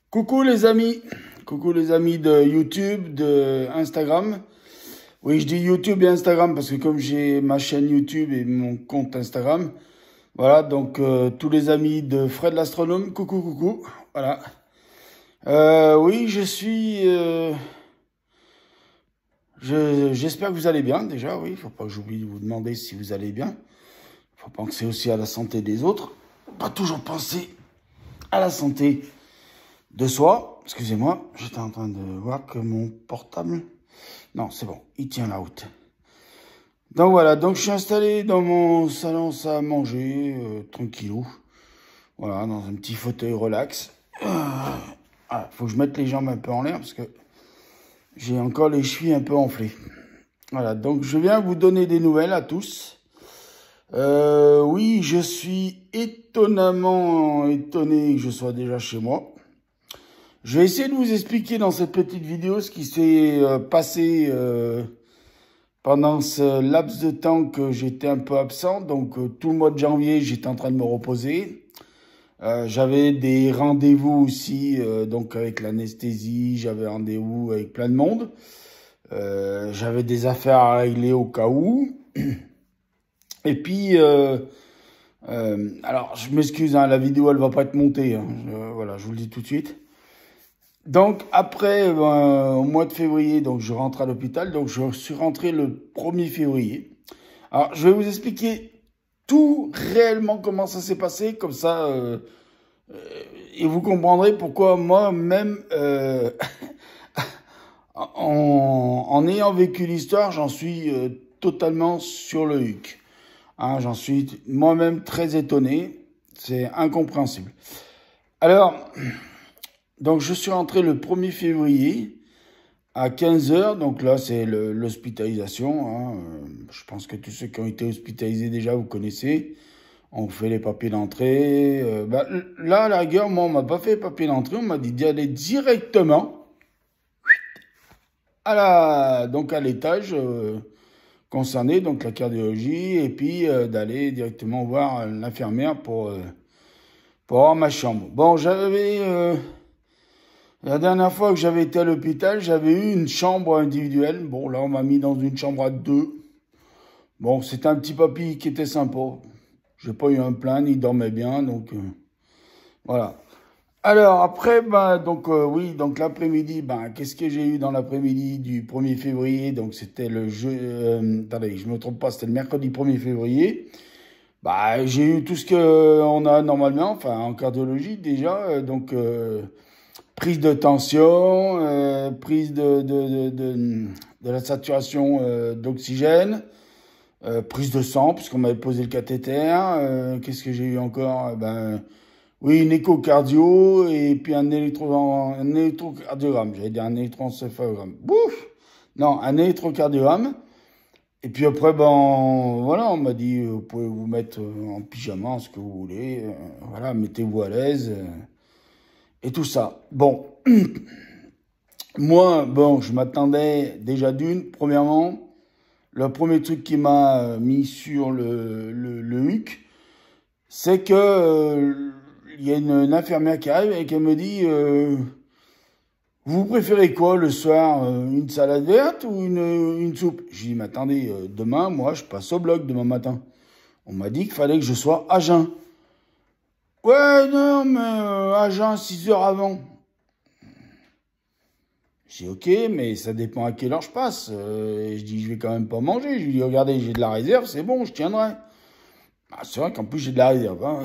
Coucou les amis de YouTube, de Instagram. Oui, je dis YouTube et Instagram parce que comme j'ai ma chaîne YouTube et mon compte Instagram, voilà, donc tous les amis de Fred l'astronome, coucou, voilà. Oui, j'espère que vous allez bien déjà, oui, faut pas que j'oublie de vous demander si vous allez bien. Faut penser aussi à la santé des autres, pas toujours penser à la santé de soi. Excusez-moi, j'étais en train de voir que mon portable... Non, c'est bon, il tient la route. Donc voilà, donc je suis installé dans mon salon à manger, tranquillou. Voilà, dans un petit fauteuil relax. Voilà, faut que je mette les jambes un peu en l'air parce que j'ai encore les chevilles un peu enflées. Voilà, donc je viens vous donner des nouvelles à tous. Oui, je suis étonnamment étonné que je sois déjà chez moi. Je vais essayer de vous expliquer dans cette petite vidéo ce qui s'est passé pendant ce laps de temps que j'étais un peu absent. Donc tout le mois de janvier, j'étais en train de me reposer. J'avais des rendez-vous aussi, donc avec l'anesthésie, j'avais rendez-vous avec plein de monde. J'avais des affaires à régler au cas où. Et puis, alors je m'excuse, hein, la vidéo elle va pas être montée, hein, voilà, je vous le dis tout de suite. Donc après, au mois de février, donc je rentre à l'hôpital, donc je suis rentré le 1er février. Alors je vais vous expliquer tout réellement comment ça s'est passé, comme ça, et vous comprendrez pourquoi moi-même, en ayant vécu l'histoire, j'en suis totalement sur le huc. Hein, j'en suis moi-même très étonné, c'est incompréhensible. Alors... Donc, je suis rentré le 1er février à 15 h. Donc là, c'est l'hospitalisation. Hein. Je pense que tous ceux qui ont été hospitalisés déjà, vous connaissez. On fait les papiers d'entrée. Là, à la rigueur, moi, on m'a pas fait les papiers d'entrée. On m'a dit d'y aller directement donc à l'étage concerné, donc la cardiologie, et puis d'aller directement voir l'infirmière pour avoir ma chambre. Bon, la dernière fois que j'avais été à l'hôpital, j'avais eu une chambre individuelle. Bon, là, on m'a mis dans une chambre à deux. Bon, c'était un petit papy qui était sympa. J'ai pas eu un plainte, il dormait bien, donc voilà. Alors après, oui, donc l'après-midi, qu'est-ce que j'ai eu dans l'après-midi du 1er février? Donc c'était le jeu, attendez, je me trompe pas, c'était le mercredi 1er février. J'ai eu tout ce que on a normalement, enfin en cardiologie déjà, donc prise de tension, prise de la saturation d'oxygène, prise de sang, puisqu'on m'avait posé le cathéter. Qu'est-ce que j'ai eu encore? Oui, une échocardio et puis un électrocardiogramme. J'allais dire un électroencéphalogramme. Bouf! Non, un électrocardiogramme. Et puis après, voilà, on m'a dit, vous pouvez vous mettre en pyjama, ce que vous voulez. Voilà, mettez-vous à l'aise. Et tout ça. Bon, moi, je m'attendais déjà premièrement, le premier truc qui m'a mis sur le huc, c'est que il y a une infirmière qui arrive et qui me dit, vous préférez quoi le soir, une salade verte ou une soupe? J'ai dit, mais attendez, demain, moi, je passe au bloc demain matin. On m'a dit qu'il fallait que je sois à jeun. Ouais, non, mais à jeun 6 heures avant. J'ai dit, ok, mais ça dépend à quelle heure je passe. Je dis, je vais quand même pas manger. Je lui dis, regardez, j'ai de la réserve, c'est bon, je tiendrai. C'est vrai qu'en plus, j'ai de la réserve. Hein.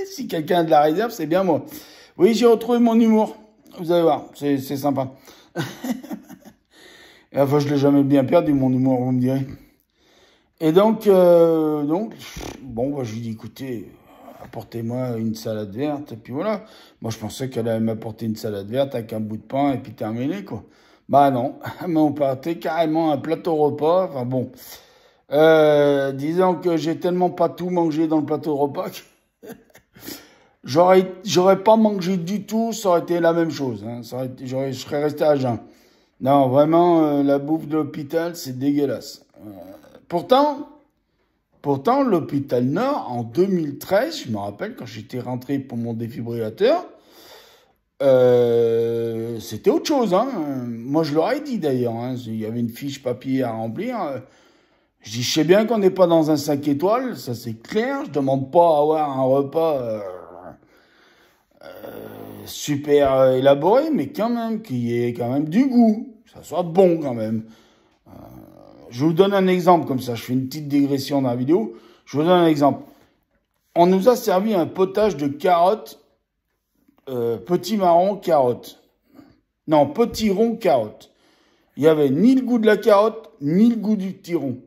Si quelqu'un a de la réserve, c'est bien moi. Oui, j'ai retrouvé mon humour. Vous allez voir, c'est sympa. Et enfin, je l'ai jamais bien perdu, mon humour, vous me direz. Et donc, je lui dis, écoutez, apportez-moi une salade verte, et puis voilà. Moi, je pensais qu'elle allait m'apporter une salade verte avec un bout de pain, et puis terminé, quoi. Non, elle m'a apporté carrément un plateau repas, enfin bon. Disons que j'ai tellement pas tout mangé dans le plateau repas que j'aurais pas mangé du tout, ça aurait été la même chose, hein. Je serais resté à jeun. Non, vraiment, la bouffe de l'hôpital, c'est dégueulasse. Pourtant, l'hôpital Nord, en 2013, je me rappelle quand j'étais rentré pour mon défibrillateur, c'était autre chose. Hein. Moi, je leur ai dit d'ailleurs. Hein. Il y avait une fiche papier à remplir. Je dis, je sais bien qu'on n'est pas dans un 5 étoiles, ça c'est clair. Je demande pas à avoir un repas super élaboré, mais quand même, qu'il y ait quand même du goût. Ça soit bon quand même. Je vous donne un exemple comme ça. Je fais une petite digression dans la vidéo. Je vous donne un exemple. On nous a servi un potage de carottes, petit marron carottes. Non, petit rond carottes. Il y avait ni le goût de la carotte, ni le goût du petit rond.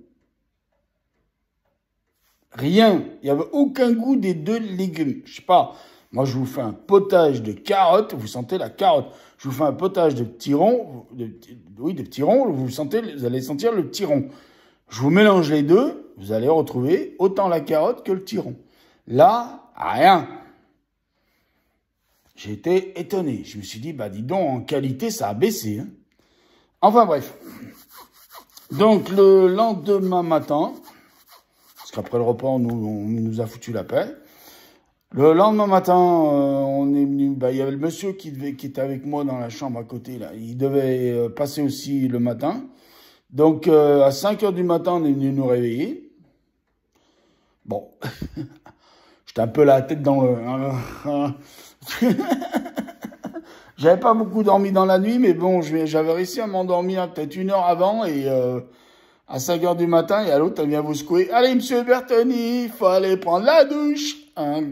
Rien. Il n'y avait aucun goût des deux légumes. Je sais pas. Moi, je vous fais un potage de carottes, vous sentez la carotte. Je vous fais un potage de petits ronds, de petits ronds, vous allez sentir le petit rond. Je vous mélange les deux, vous allez retrouver autant la carotte que le petit rond. Là, rien. J'ai été étonné. Je me suis dit, bah dis donc, en qualité, ça a baissé. Hein. Enfin bref. Donc, le lendemain matin, parce qu'après le repas, on nous a foutu la paix. Le lendemain matin, on est venu. Bah, il y avait le monsieur qui était avec moi dans la chambre à côté. Là. Il devait passer aussi le matin. Donc, à 5 h du matin, on est venu nous réveiller. Bon. J'étais un peu la tête dans le... J'avais pas beaucoup dormi dans la nuit, mais bon, j'avais réussi à m'endormir peut-être 1 heure avant. Et à 5 h du matin, il y a l'autre, elle vient vous secouer. Allez, monsieur Bertoni, il faut aller prendre la douche. Un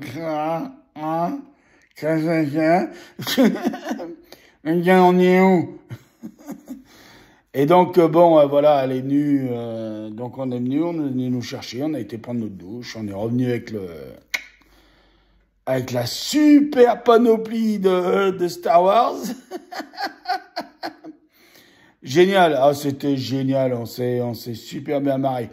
on est où? Et donc, bon, voilà, elle est venue, donc on est venu nous chercher, on a été prendre notre douche, on est revenu avec la super panoplie de Star Wars. Génial, ah, c'était génial, on s'est super bien marré.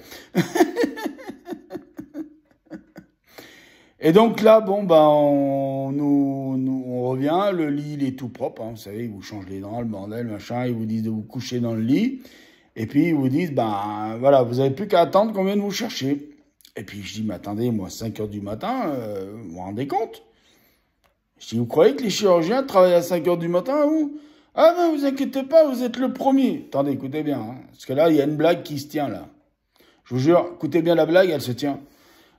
Et donc là, bon, ben, on revient, le lit, il est tout propre, hein, vous savez, ils vous changent les draps, le bordel, machin, ils vous disent de vous coucher dans le lit, et puis ils vous disent, ben, voilà, vous avez plus qu'à attendre qu'on vienne vous chercher. Et puis je dis, mais attendez, moi, 5 h du matin, vous vous rendez compte? Je dis, vous croyez que les chirurgiens travaillent à 5 h du matin, vous? Ah non, vous inquiétez pas, vous êtes le premier. Attendez, écoutez bien, hein, parce que là, il y a une blague qui se tient, là. Je vous jure, écoutez bien la blague, elle se tient.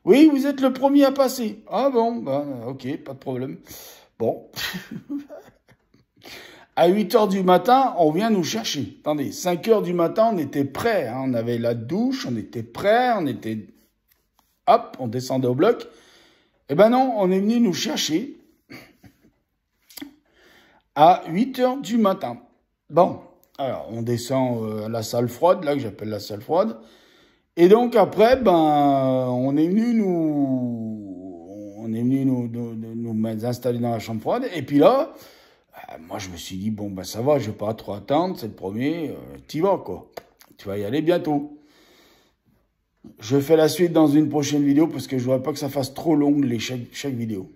Oui, vous êtes le premier à passer. Ah bon, bah, ok, pas de problème. Bon. À 8 h du matin, on vient nous chercher. Attendez, 5 h du matin, on était prêts. Hein, on avait la douche, on était prêts, on était... Hop, on descendait au bloc. Eh ben non, on est venu nous chercher à 8 h du matin. Bon, alors, on descend à la salle froide, là, que j'appelle la salle froide. Et donc après, ben, on est venu nous installer dans la chambre froide. Et puis là, moi je me suis dit, bon ben ça va, je vais pas trop attendre, c'est le premier, t'y vas quoi. Tu vas y aller bientôt. Je fais la suite dans une prochaine vidéo parce que je voudrais pas que ça fasse trop long chaque vidéo.